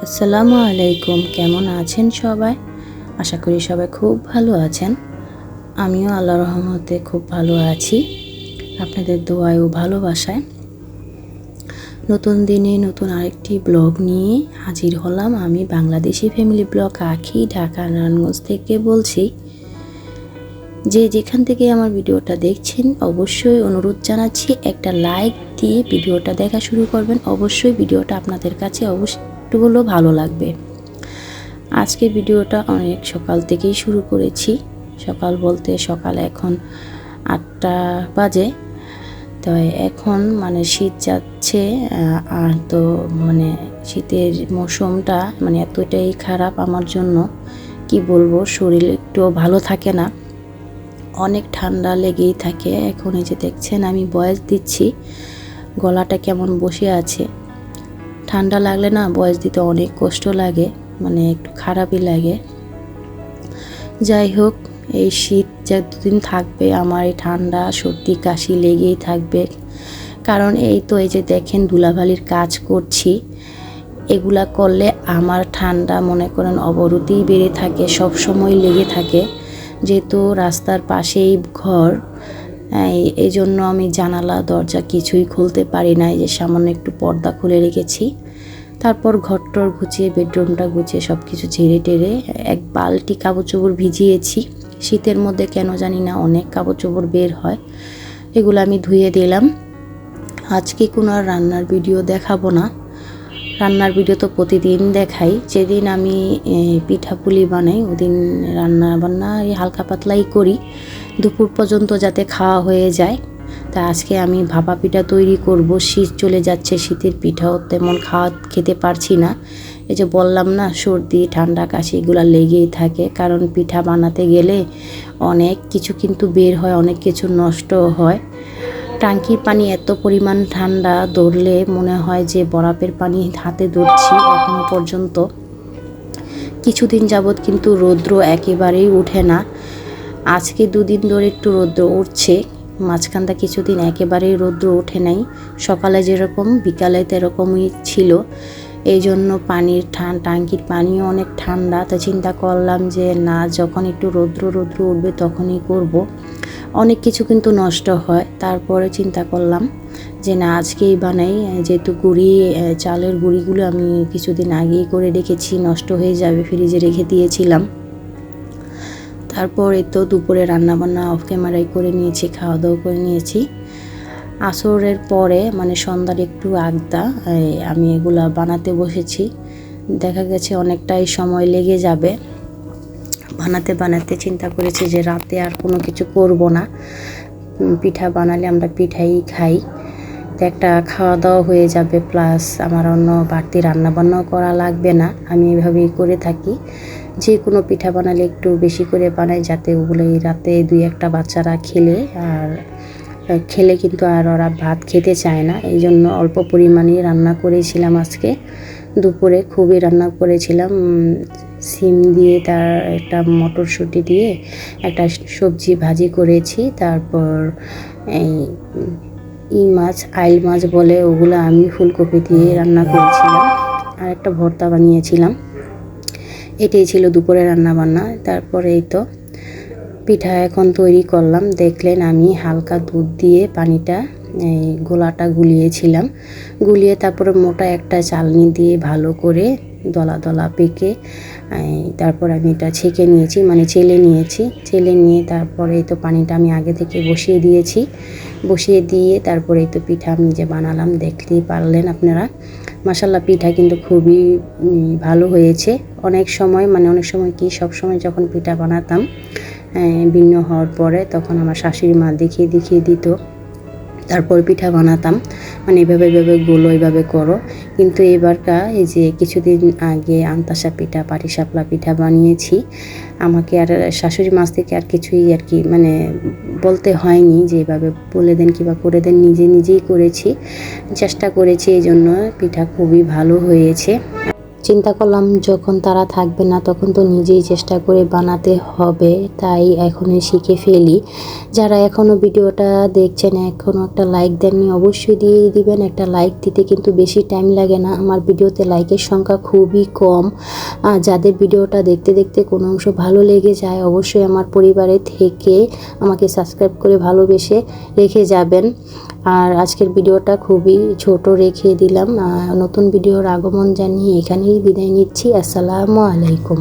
আসসালামু আলাইকুম। কেমন আছেন সবাই? আশা করি সবাই খুব ভালো আছেন। আমিও আল্লাহর রহমতে খুব ভালো আছি, আপনাদের দোয়ায় ও ভালোবাসায়। নতুন দিনে নতুন আরেকটি ব্লগ নিয়ে হাজির হলাম। আমি বাংলাদেশি ফ্যামিলি ব্লগ আঁখি, ঢাকা নারায়ণগঞ্জ থেকে বলছি। যে যেখান থেকে আমার ভিডিওটা দেখছেন অবশ্যই অনুরোধ জানাচ্ছি একটা লাইক দিয়ে ভিডিওটা দেখা শুরু করবেন। অবশ্যই ভিডিওটা আপনাদের কাছে একটু হলেও ভালো লাগবে। আজকে ভিডিওটা অনেক সকাল থেকেই শুরু করেছি। সকাল বলতে সকাল এখন 8টা বাজে। তো এখন শীত যাচ্ছে, আর তো শীতের মৌসুমটা এতটাই খারাপ আমার জন্য, কি বলবো, শরীর একটু ভালো থাকে না, অনেক ঠান্ডা লেগেই থাকে। এখন এই যে দেখছেন আমি ভয়েস দিচ্ছি, গলাটা কেমন বসে আছে। ঠান্ডা লাগলে না ভয়েস দিতে অনেক কষ্ট লাগে, একটু খারাপই লাগে। যাই হোক, এই শীত যতদিন থাকবে আমার এই ঠান্ডা সর্দি কাশি লেগেই থাকবে। কারণ এই যে দেখেন ধুলাবালির কাজ করছি, এগুলা করলে আমার ঠান্ডা মনে করেন অবরোধেই বেড়ে থাকে, সব সময় লেগে থাকে। যেহেতু রাস্তার পাশেই ঘর, এই জন্য আমি জানালা দরজা কিছুই খুলতে পারি না। এই যে সামান্য একটু পর্দা খুলে রেখেছি। তারপর ঘরটর গুছিয়ে, বেডরুমটা গুছিয়ে সব কিছু ঝেড়ে টেরে এক বালতি কাপড় চোপড় ভিজিয়েছি। শীতের মধ্যে কেন জানি না অনেক কাপড় চোপড় বের হয়, এগুলো আমি ধুয়ে দিলাম। আজকে কোনো আর রান্নার ভিডিও দেখাবো না। রান্নার ভিডিও তো প্রতিদিন দেখাই। যেদিন আমি পিঠাপুলি বানাই ওদিন রান্না বান্না হালকা পাতলাই করি, দুপুর পর্যন্ত যাতে খাওয়া হয়ে যায়। তা আজকে আমি ভাপা পিঠা তৈরি করব। শীত চলে যাচ্ছে, শীতের পিঠাও তেমন খেতে পারছি না। এই যে বললাম না, সর্দি ঠান্ডা কাশি এগুলো লেগেই থাকে। কারণ পিঠা বানাতে গেলে অনেক কিছু কিন্তু বের হয়, অনেক কিছু নষ্ট হয়। টাঙ্কির পানি এত পরিমাণ ঠান্ডা, ধরলে মনে হয় যে বরফের পানি হাতে ধরছি। এখনো পর্যন্ত কিছুদিন যাবৎ কিন্তু রৌদ্র একেবারেই ওঠে না। আজকে 2 দিন ধরে একটু রৌদ্র উঠছে, মাঝখানটা কিছুদিন একেবারেই রৌদ্র ওঠে নাই। সকালে যেরকম বিকালে তেরকমই ছিল। এই জন্য টাঙ্কির পানিও অনেক ঠান্ডা। তা চিন্তা করলাম যে না, যখন একটু রৌদ্র উঠবে তখনই করব। অনেক কিছু কিন্তু নষ্ট হয়। তারপরে চিন্তা করলাম যে না, আজকেই বানাই। যেহেতু চালের গুঁড়িগুলো আমি কিছুদিন আগেই করে রেখেছি, নষ্ট হয়ে যাবে, ফ্রিজে রেখে দিয়েছিলাম। তারপরে তো দুপুরে রান্নাবান্না অফ ক্যামেরায় করে নিয়েছি, খাওয়া দাওয়া করে নিয়েছি। আসরের পরে সন্ধ্যার একটু আগদা আমি এগুলা বানাতে বসেছি। দেখা গেছে অনেকটাই সময় লেগে যাবে। বানাতে চিন্তা করেছি যে রাতে আর কোনো কিছু করব না, পিঠা বানালে আমরা পিঠাই খাই। তো একটা খাওয়া দাওয়া হয়ে যাবে, প্লাস আমার অন্য বাড়তি রান্নাবান্নাও করা লাগবে না। আমি এভাবেই করে থাকি, যে কোনো পিঠা বানালে একটু বেশি করে বানাই, যাতে ওগুলোই রাতে 2-1টা বাচ্চারা খেলে কিন্তু আর ওরা ভাত খেতে চায় না। এই জন্য অল্প পরিমাণেই রান্না করেছিলাম আজকে দুপুরে। খুবই রান্না করেছিলাম, সিম দিয়ে তার একটা মটরশুঁটি দিয়ে একটা সবজি ভাজি করেছি। তারপর আইল মাছ বলে ওগুলো, আমি ফুলকপি দিয়ে রান্না করেছিলাম। আর একটা ভর্তা বানিয়েছিলাম। এটাই ছিল দুপুরে রান্না বান্না। তারপরে এই তো পিঠা এখন তৈরি করলাম। দেখলেন আমি হালকা দুধ দিয়ে গোলাটা গুলিয়েছিলাম। গুলিয়ে তারপরে মোটা একটা চালনি দিয়ে ভালো করে দলা দলা পেকে তারপর আমি এটা ছেঁকে নিয়েছি, চেলে নিয়েছি। চেলে নিয়ে তারপরে এই তো পানিটা আমি আগে থেকে বসিয়ে দিয়ে তারপরে এই তো পিঠা আমি যে বানালাম, দেখতেই পারলেন আপনারা। মাশাআল্লাহ, পিঠা কিন্তু খুবই ভালো হয়েছে। অনেক সময় কি সব সময় যখন পিঠা বানাতাম ভিন্ন হওয়ার পরে, তখন আমার শাশুড়ি মা দেখিয়ে দিত, তারপর পিঠা বানাতাম, এভাবে গোলো, এইভাবে করো। কিন্তু এবারটা এই যে কিছুদিন আগে আন্তাসা পিঠা, পাটিসাপলা পিঠা বানিয়েছি। আমাকে আর শাশুড়ি মাছ থেকে আর কিছুই বলতে হয়নি যে এভাবে বলে দেন কিংবা করে দেন, নিজেই করেছি, চেষ্টা করেছি। এই জন্য পিঠা খুবই ভালো হয়েছে। চিন্তা করলাম যখন তারা থাকবে না তখন তো নিজেই চেষ্টা করে বানাতে হবে, তাই এখনই শিখে ফেলি। যারা এখনও ভিডিওটা দেখছেন এখনও একটা লাইক দেননি অবশ্যই দিয়ে দিবেন। একটা লাইক দিতে কিন্তু বেশি টাইম লাগে না, আমার ভিডিওতে লাইকের সংখ্যা খুবই কম। যাদের ভিডিওটা দেখতে দেখতে কোনো অংশ ভালো লেগে যায় অবশ্যই আমার পরিবারে থেকে আমাকে সাবস্ক্রাইব করে ভালোবেসে রেখে যাবেন। আর আজকের ভিডিওটা খুবই ছোট রেখে দিলাম। নতুন ভিডিওর আগমন জানিয়ে এখানেই বিদায় নিচ্ছি। আসসালামু আলাইকুম।